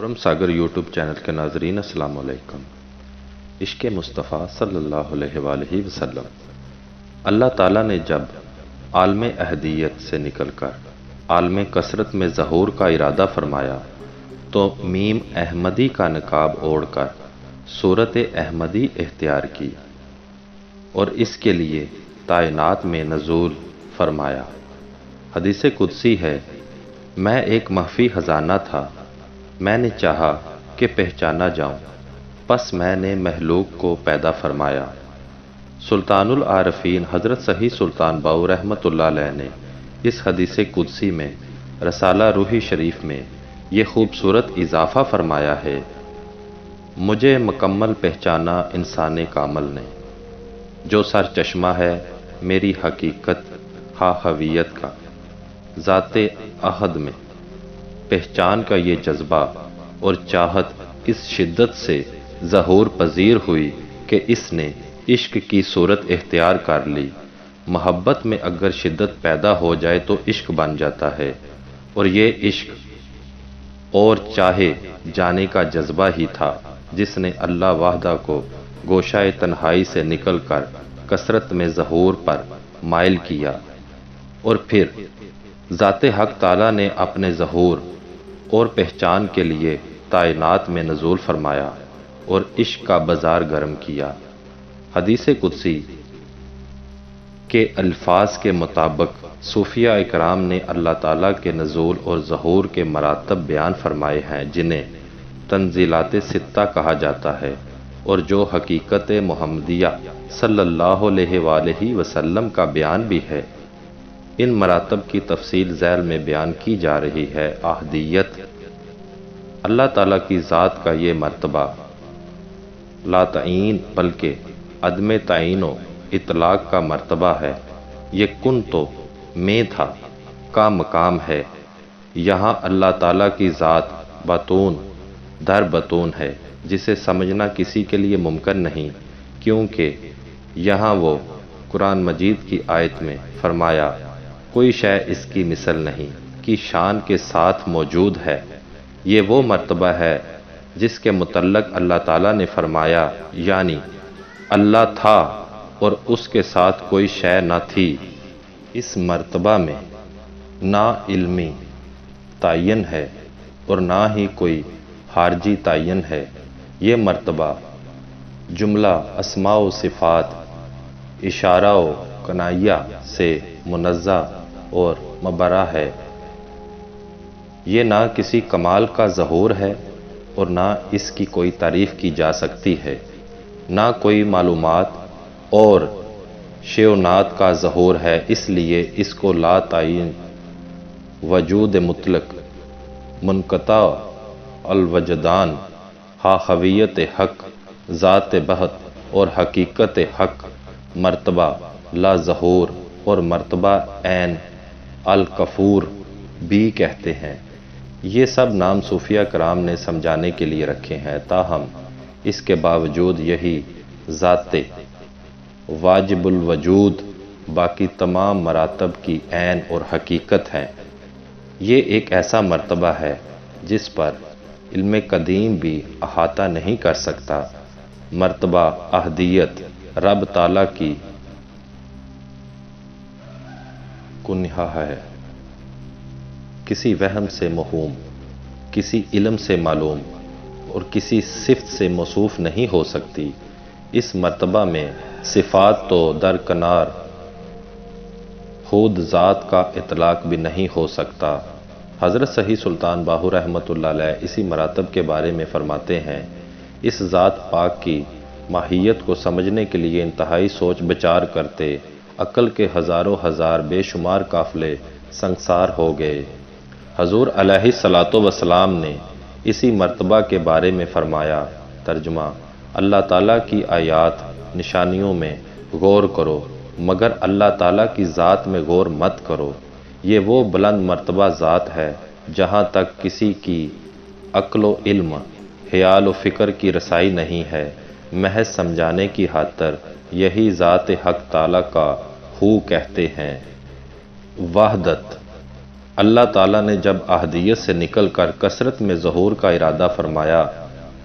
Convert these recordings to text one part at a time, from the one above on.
خرم ساگر YouTube channel کے ناظرین السلام علیکم۔ عشق مصطفیٰ صلی اللہ علیہ وآلہ وسلم۔ اللہ تعالیٰ نے جب عالم احدیت سے نکل کر عالم کثرت میں ظہور کا ارادہ فرمایا تو میم احمدی کا نقاب اوڑھ کر صورت احمدی اختیار کی اور اس کے لیے کائنات میں نزول فرمایا۔ حدیث قدسی ہے، میں ایک مخفی خزانہ تھا، میں نے چاہا کہ پہچانا جاؤں، پس میں نے مخلوق کو پیدا فرمایا۔ سلطان العارفین حضرت صحیح سلطان باؤ رحمۃ اللہ علیہ نے اس حدیث قدسی میں رسالہ روحی شریف میں یہ خوبصورت اضافہ فرمایا ہے، مجھے مکمل پہچانا انسان کامل نے، جو سر چشمہ ہے میری حقیقت ہویت کا، ذات احد میں پہچان کا یہ جذبہ اور چاہت اس شدت سے ظہور پذیر ہوئی کہ اس نے عشق کی صورت اختیار کر لی۔ محبت میں اگر شدت پیدا ہو جائے تو عشق بن جاتا ہے، اور یہ عشق اور چاہے جانے کا جذبہ ہی تھا جس نے اللہ وحدہ کو گوشہ تنہائی سے نکل کر کثرت میں ظہور پر مائل کیا، اور پھر ذات حق تعالیٰ نے اپنے ظہور اور پہچان کے لیے کائنات میں نزول فرمایا اور عشق کا بازار گرم کیا۔ حدیث قدسی کے الفاظ کے مطابق صوفیہ اکرام نے اللہ تعالیٰ کے نزول اور ظہور کے مراتب بیان فرمائے ہیں، جنہیں تنزیلات ستہ کہا جاتا ہے، اور جو حقیقت محمدیہ صلی اللہ علیہ وآلہ وسلم کا بیان بھی ہے۔ ان مراتب کی تفصیل ذیل میں بیان کی جا رہی ہے۔ احدیت، اللہ تعالیٰ کی ذات کا یہ مرتبہ لا تعین بلکہ عدم تعین و اطلاق کا مرتبہ ہے۔ یہ کن تو میں تھا کا مقام ہے۔ یہاں اللہ تعالیٰ کی ذات بطون در بطون ہے، جسے سمجھنا کسی کے لیے ممکن نہیں، کیونکہ یہاں وہ قرآن مجید کی آیت میں فرمایا کوئی شے اس کی مثل نہیں کی شان کے ساتھ موجود ہے۔ یہ وہ مرتبہ ہے جس کے متعلق اللہ تعالیٰ نے فرمایا، یعنی اللہ تھا اور اس کے ساتھ کوئی شے نہ تھی۔ اس مرتبہ میں نہ علمی تعین ہے اور نہ ہی کوئی خارجی تعین ہے۔ یہ مرتبہ جملہ اسماء و صفات، اشارہ و کنایہ سے منزہ اور مبرہ ہے۔ یہ نہ کسی کمال کا ظہور ہے اور نہ اس کی کوئی تعریف کی جا سکتی ہے، نہ کوئی معلومات اور شیونات کا ظہور ہے، اس لیے اس کو لا تعین وجود مطلق منقطع الوجدان ہویت حق ذات بہت اور حقیقت حق مرتبہ لا ظہور اور مرتبہ عین الکفور بھی کہتے ہیں۔ یہ سب نام صوفیہ کرام نے سمجھانے کے لیے رکھے ہیں، تاہم اس کے باوجود یہی ذات واجب الوجود باقی تمام مراتب کی عین اور حقیقت ہے۔ یہ ایک ایسا مرتبہ ہے جس پر علم قدیم بھی احاطہ نہیں کر سکتا۔ مرتبہ احدیت رب تعالیٰ کی کنہا ہے، کسی وہم سے موہوم، کسی علم سے معلوم اور کسی صفت سے موصوف نہیں ہو سکتی۔ اس مرتبہ میں صفات تو درکنار، خود ذات کا اطلاق بھی نہیں ہو سکتا۔ حضرت صحیح سلطان باہو رحمۃ اللہ علیہ اسی مراتب کے بارے میں فرماتے ہیں، اس ذات پاک کی ماہیت کو سمجھنے کے لیے انتہائی سوچ بچار کرتے عقل کے ہزاروں ہزار بے شمار قافلے سنگسار ہو گئے۔ حضور علیہ الصلاۃ والسلام نے اسی مرتبہ کے بارے میں فرمایا، ترجمہ: اللہ تعالیٰ کی آیات نشانیوں میں غور کرو مگر اللہ تعالیٰ کی ذات میں غور مت کرو۔ یہ وہ بلند مرتبہ ذات ہے جہاں تک کسی کی عقل و علم، خیال و فکر کی رسائی نہیں ہے۔ محض سمجھانے کی خاطر یہی ذات حق تعالیٰ کا ہو کہتے ہیں۔ وحدت، اللہ تعالیٰ نے جب احدیت سے نکل کر کثرت میں ظہور کا ارادہ فرمایا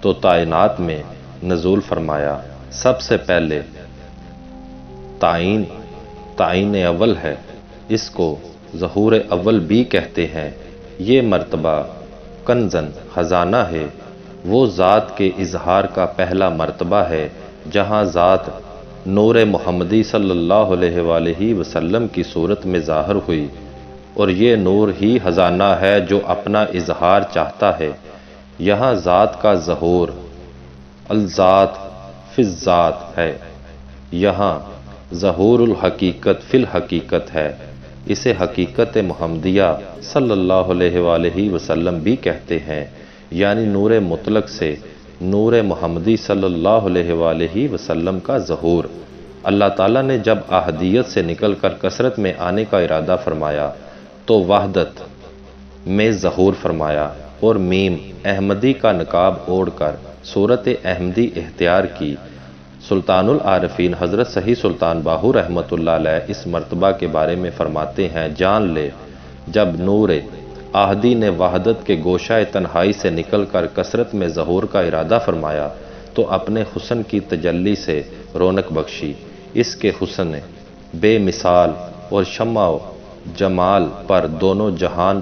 تو تعینات میں نزول فرمایا۔ سب سے پہلے تعین اول ہے، اس کو ظہور اول بھی کہتے ہیں۔ یہ مرتبہ کنزن خزانہ ہے، وہ ذات کے اظہار کا پہلا مرتبہ ہے جہاں ذات نور محمدی صلی اللہ علیہ وآلہ وسلم کی صورت میں ظاہر ہوئی، اور یہ نور ہی خزانہ ہے جو اپنا اظہار چاہتا ہے۔ یہاں ذات کا ظہور الذات فی الذات ہے، یہاں ظہور الحقیقت فی الحقیقت ہے۔ اسے حقیقت محمدیہ صلی اللہ علیہ وآلہ وسلم بھی کہتے ہیں، یعنی نور مطلق سے نور محمدی صلی اللہ علیہ وآلہ وسلم کا ظہور۔ اللہ تعالیٰ نے جب احدیت سے نکل کر کثرت میں آنے کا ارادہ فرمایا تو وحدت میں ظہور فرمایا اور میم احمدی کا نقاب اوڑھ کر صورت احمدی اختیار کی۔ سلطان العارفین حضرت صحیح سلطان باہو رحمۃ اللہ علیہ اس مرتبہ کے بارے میں فرماتے ہیں، جان لے جب نور احدی نے وحدت کے گوشہ تنہائی سے نکل کر کثرت میں ظہور کا ارادہ فرمایا تو اپنے حسن کی تجلی سے رونق بخشی۔ اس کے حسن بے مثال اور شمع و جمال پر دونوں جہان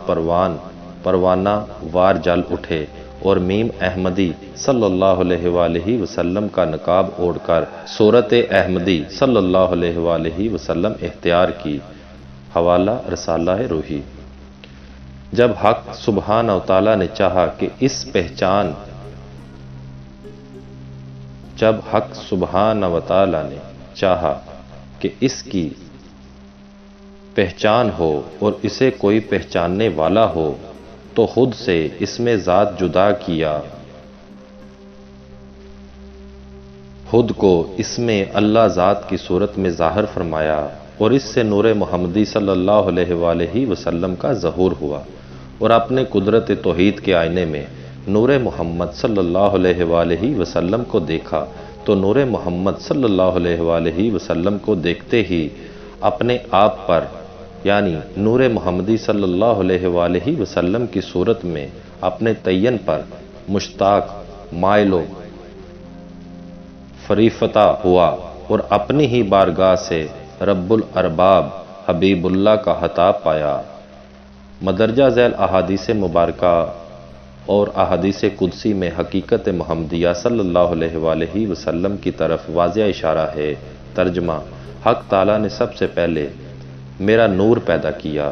پروانہ وار جل اٹھے، اور میم احمدی صلی اللہ علیہ وآلہ وسلم کا نقاب اوڑھ کر صورت احمدی صلی اللہ علیہ وآلہ وسلم اختیار کی۔ حوالہ رسالہ روحی۔ جب حق سبحانہ و تعالیٰ نے چاہا کہ اس کی پہچان ہو اور اسے کوئی پہچاننے والا ہو تو خود سے اس میں ذات جدا کیا، خود کو اس میں اللہ ذات کی صورت میں ظاہر فرمایا، اور اس سے نور محمدی صلی اللہ علیہ وآلہ وسلم کا ظہور ہوا، اور اپنے قدرت توحید کے آئینے میں نور محمد صلی اللہ علیہ وآلہ وسلم کو دیکھا تو نور محمد صلی اللہ علیہ وآلہ وسلم کو دیکھتے ہی اپنے آپ پر، یعنی نور محمدی صلی اللہ علیہ وآلہ وسلم کی صورت میں اپنے تعین پر مشتاق، مائل و فریفتہ ہوا، اور اپنی ہی بارگاہ سے رب الارباب حبیب اللہ کا خطاب پایا۔ مدرجہ ذیل احادیث مبارکہ اور احادیث قدسی میں حقیقت محمدیہ صلی اللہ علیہ وآلہ وسلم کی طرف واضح اشارہ ہے۔ ترجمہ: حق تعالیٰ نے سب سے پہلے میرا نور پیدا کیا۔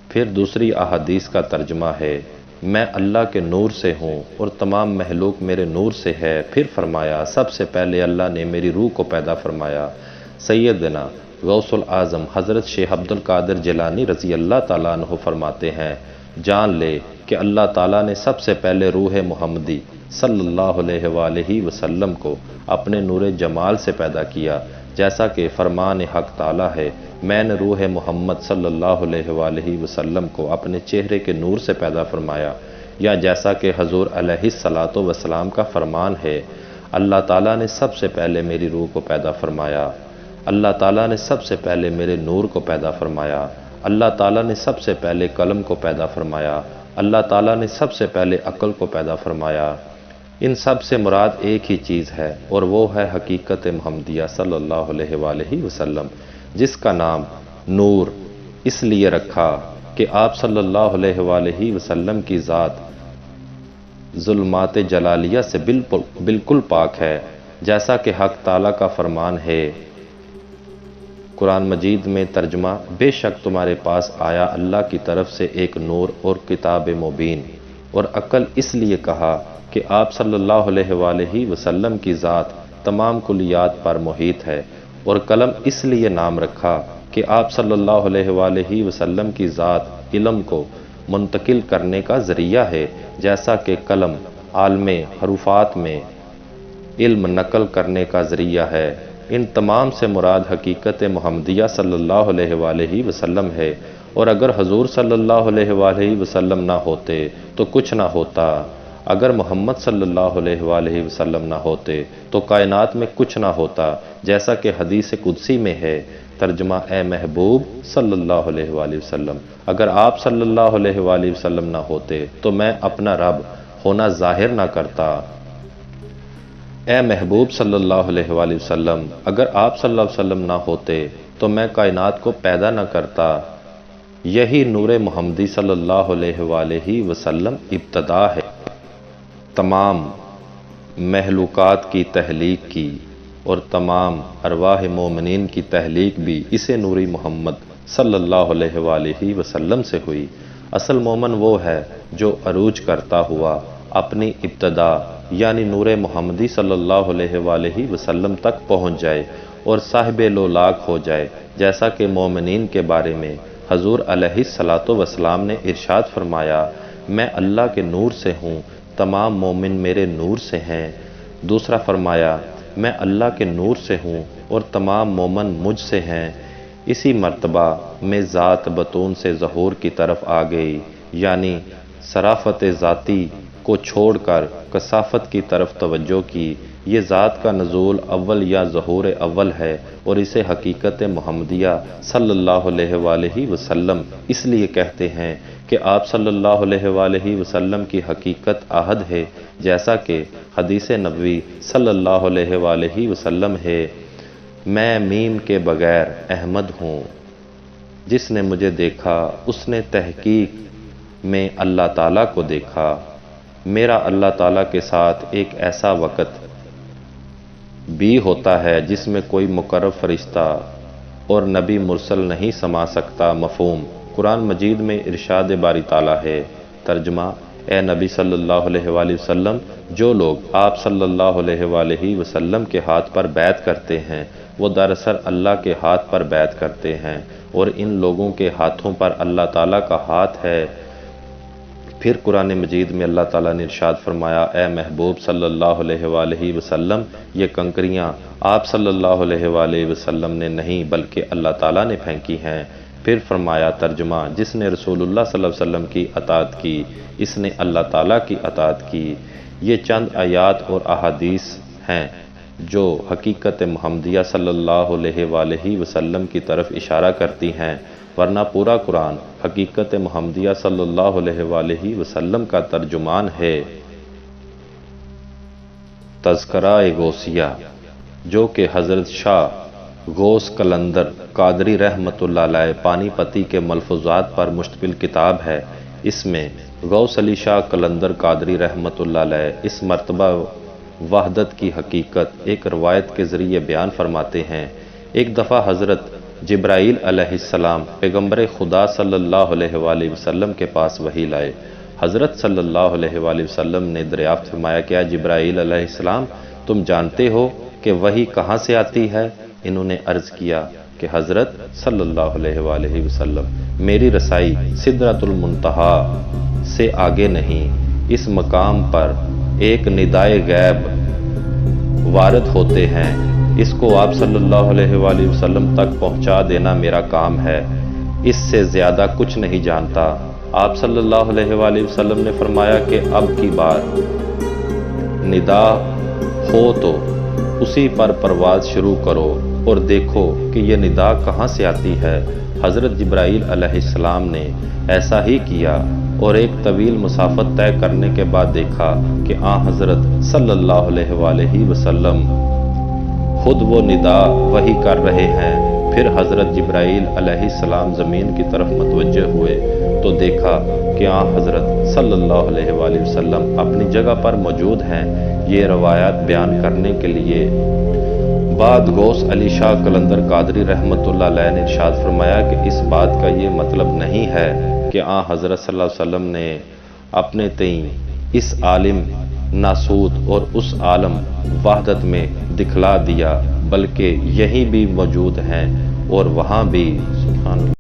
پھر دوسری احادیث کا ترجمہ ہے، میں اللہ کے نور سے ہوں اور تمام مخلوق میرے نور سے ہے۔ پھر فرمایا، سب سے پہلے اللہ نے میری روح کو پیدا فرمایا۔ سیدنا غوث العظم حضرت شیخ عبد القادر جیلانی رضی اللہ تعالیٰ عنہ فرماتے ہیں، جان لے کہ اللہ تعالیٰ نے سب سے پہلے روح محمدی صلی اللہ علیہ وآلہ وسلم کو اپنے نور جمال سے پیدا کیا، جیسا کہ فرمان حق تعالیٰ ہے، میں نے روح محمد صلی اللہ علیہ وآلہ وسلم کو اپنے چہرے کے نور سے پیدا فرمایا، یا جیسا کہ حضور علیہ الصلاۃ والسلام کا فرمان ہے، اللہ تعالیٰ نے سب سے پہلے میری روح کو پیدا فرمایا، اللہ تعالیٰ نے سب سے پہلے میرے نور کو پیدا فرمایا، اللہ تعالیٰ نے سب سے پہلے قلم کو پیدا فرمایا، اللہ تعالیٰ نے سب سے پہلے عقل کو پیدا فرمایا۔ ان سب سے مراد ایک ہی چیز ہے، اور وہ ہے حقیقت محمدیہ صلی اللہ علیہ وآلہ وسلم، جس کا نام نور اس لیے رکھا کہ آپ صلی اللہ علیہ وآلہ وسلم کی ذات ظلمات جلالیہ سے بالکل پاک ہے، جیسا کہ حق تعالیٰ کا فرمان ہے قرآن مجید میں۔ ترجمہ: بے شک تمہارے پاس آیا اللہ کی طرف سے ایک نور اور کتاب مبین، اور عقل اس لیے کہا کہ آپ صلی اللہ علیہ وآلہ وسلم کی ذات تمام کلیات پر محیط ہے، اور قلم اس لیے نام رکھا کہ آپ صلی اللہ علیہ وآلہ وسلم کی ذات علم کو منتقل کرنے کا ذریعہ ہے، جیسا کہ قلم عالم حروفات میں علم نقل کرنے کا ذریعہ ہے۔ ان تمام سے مراد حقیقت محمدیہ صلی اللہ علیہ وآلہ وسلم ہے، اور اگر حضور صلی اللہ علیہ وآلہ وسلم نہ ہوتے تو کچھ نہ ہوتا، اگر محمد صلی اللہ علیہ وآلہ وسلم نہ ہوتے تو کائنات میں کچھ نہ ہوتا، جیسا کہ حدیث قدسی میں ہے، ترجمہ اے محبوب صلی اللہ علیہ وآلہ وسلم، اگر آپ صلی اللہ علیہ وآلہ وسلم نہ ہوتے تو میں اپنا رب ہونا ظاہر نہ کرتا۔ اے محبوب صلی اللہ علیہ وآلہ وسلم، اگر آپ صلی اللہ علیہ وسلم نہ ہوتے تو میں کائنات کو پیدا نہ کرتا۔ یہی نور محمدی صلی اللہ علیہ وآلہ وسلم ابتدا ہے۔ تمام محلوقات کی تخلیق کی اور تمام ارواح مومنین کی تخلیق بھی اسے نوری محمد صلی اللہ علیہ وآلہ وسلم سے ہوئی۔ اصل مومن وہ ہے جو عروج کرتا ہوا اپنی ابتدا یعنی نور محمدی صلی اللہ علیہ وآلہ وسلم تک پہنچ جائے اور صاحب لولاک ہو جائے، جیسا کہ مومنین کے بارے میں حضور علیہ الصلاۃ والسلام نے ارشاد فرمایا، میں اللہ کے نور سے ہوں، تمام مومن میرے نور سے ہیں۔ دوسرا فرمایا، میں اللہ کے نور سے ہوں اور تمام مومن مجھ سے ہیں۔ اسی مرتبہ میں ذات بطون سے ظہور کی طرف آ گئی، یعنی صرافت ذاتی کو چھوڑ کر کثافت کی طرف توجہ کی۔ یہ ذات کا نزول اول یا ظہور اول ہے اور اسے حقیقت محمدیہ صلی اللہ علیہ وآلہ وسلم اس لیے کہتے ہیں کہ آپ صلی اللہ علیہ وآلہ وسلم کی حقیقت احد ہے، جیسا کہ حدیث نبوی صلی اللہ علیہ وآلہ وسلم ہے، میں میم کے بغیر احمد ہوں۔ جس نے مجھے دیکھا اس نے تحقیق میں اللہ تعالیٰ کو دیکھا۔ میرا اللہ تعالیٰ کے ساتھ ایک ایسا وقت بھی ہوتا ہے جس میں کوئی مقرب فرشتہ اور نبی مرسل نہیں سما سکتا۔ مفہوم قرآن مجید میں ارشاد باری تعالیٰ ہے۔ ترجمہ اے نبی صلی اللہ علیہ وآلہ وسلم، جو لوگ آپ صلی اللہ علیہ وآلہ وسلم کے ہاتھ پر بیعت کرتے ہیں وہ دراصل اللہ کے ہاتھ پر بیعت کرتے ہیں اور ان لوگوں کے ہاتھوں پر اللہ تعالیٰ کا ہاتھ ہے۔ پھر قرآن مجید میں اللہ تعالیٰ نے ارشاد فرمایا، اے محبوب صلی اللہ علیہ وآلہ وسلم، یہ کنکریاں آپ صلی اللہ علیہ وآلہ وسلم نے نہیں بلکہ اللہ تعالیٰ نے پھینکی ہیں۔ پھر فرمایا ترجمہ، جس نے رسول اللہ صلی اللہ علیہ وسلم کی اطاعت کی اس نے اللہ تعالیٰ کی اطاعت کی۔ یہ چند آیات اور احادیث ہیں جو حقیقت محمدیہ صلی اللہ علیہ وآلہ وسلم کی طرف اشارہ کرتی ہیں، ورنہ پورا قرآن حقیقت محمدیہ صلی اللہ علیہ وآلہ وسلم کا ترجمان ہے۔ تذکرہ غوثیہ، جو کہ حضرت شاہ غوث قلندر قادری رحمۃ اللہ علیہ پانی پتی کے ملفوظات پر مشتمل کتاب ہے۔ اس میں غوث علی شاہ قلندر قادری رحمۃ اللہ علیہ اس مرتبہ وحدت کی حقیقت ایک روایت کے ذریعے بیان فرماتے ہیں۔ ایک دفعہ حضرت جبرائیل علیہ السلام پیغمبر خدا صلی اللہ علیہ وآلہ وسلم کے پاس وحی لائے۔ حضرت صلی اللہ علیہ وآلہ وسلم نے دریافت فرمایا، کیا جبرائیل علیہ السلام تم جانتے ہو کہ وحی کہاں سے آتی ہے؟ انہوں نے عرض کیا کہ حضرت صلی اللہ علیہ وآلہ وسلم، میری رسائی سدرۃ المنتہا سے آگے نہیں۔ اس مقام پر ایک ندائے غیب وارد ہوتے ہیں، اس کو آپ صلی اللہ علیہ وآلہ وسلم تک پہنچا دینا میرا کام ہے، اس سے زیادہ کچھ نہیں جانتا۔ آپ صلی اللہ علیہ وآلہ وسلم نے فرمایا کہ اب کی بار ندا ہو تو اسی پر پرواز شروع کرو اور دیکھو کہ یہ ندا کہاں سے آتی ہے۔ حضرت جبرائیل علیہ السلام نے ایسا ہی کیا اور ایک طویل مسافت طے کرنے کے بعد دیکھا کہ حضرت صلی اللہ علیہ وآلہ وسلم خود وہ ندا وحی کر رہے ہیں۔ پھر حضرت جبرائیل علیہ السلام زمین کی طرف متوجہ ہوئے تو دیکھا کہ حضرت صلی اللہ علیہ وآلہ وسلم اپنی جگہ پر موجود ہیں۔ یہ روایات بیان کرنے کے لیے بعد غوث علی شاہ قلندر قادری رحمۃ اللہ علیہ نے ارشاد فرمایا کہ اس بات کا یہ مطلب نہیں ہے کہ حضرت صلی اللہ علیہ وسلم نے اپنے تئیں اس عالم ناسوت اور اس عالم وحدت میں دکھلا دیا، بلکہ یہی بھی موجود ہیں اور وہاں بھی۔ سبحان اللہ۔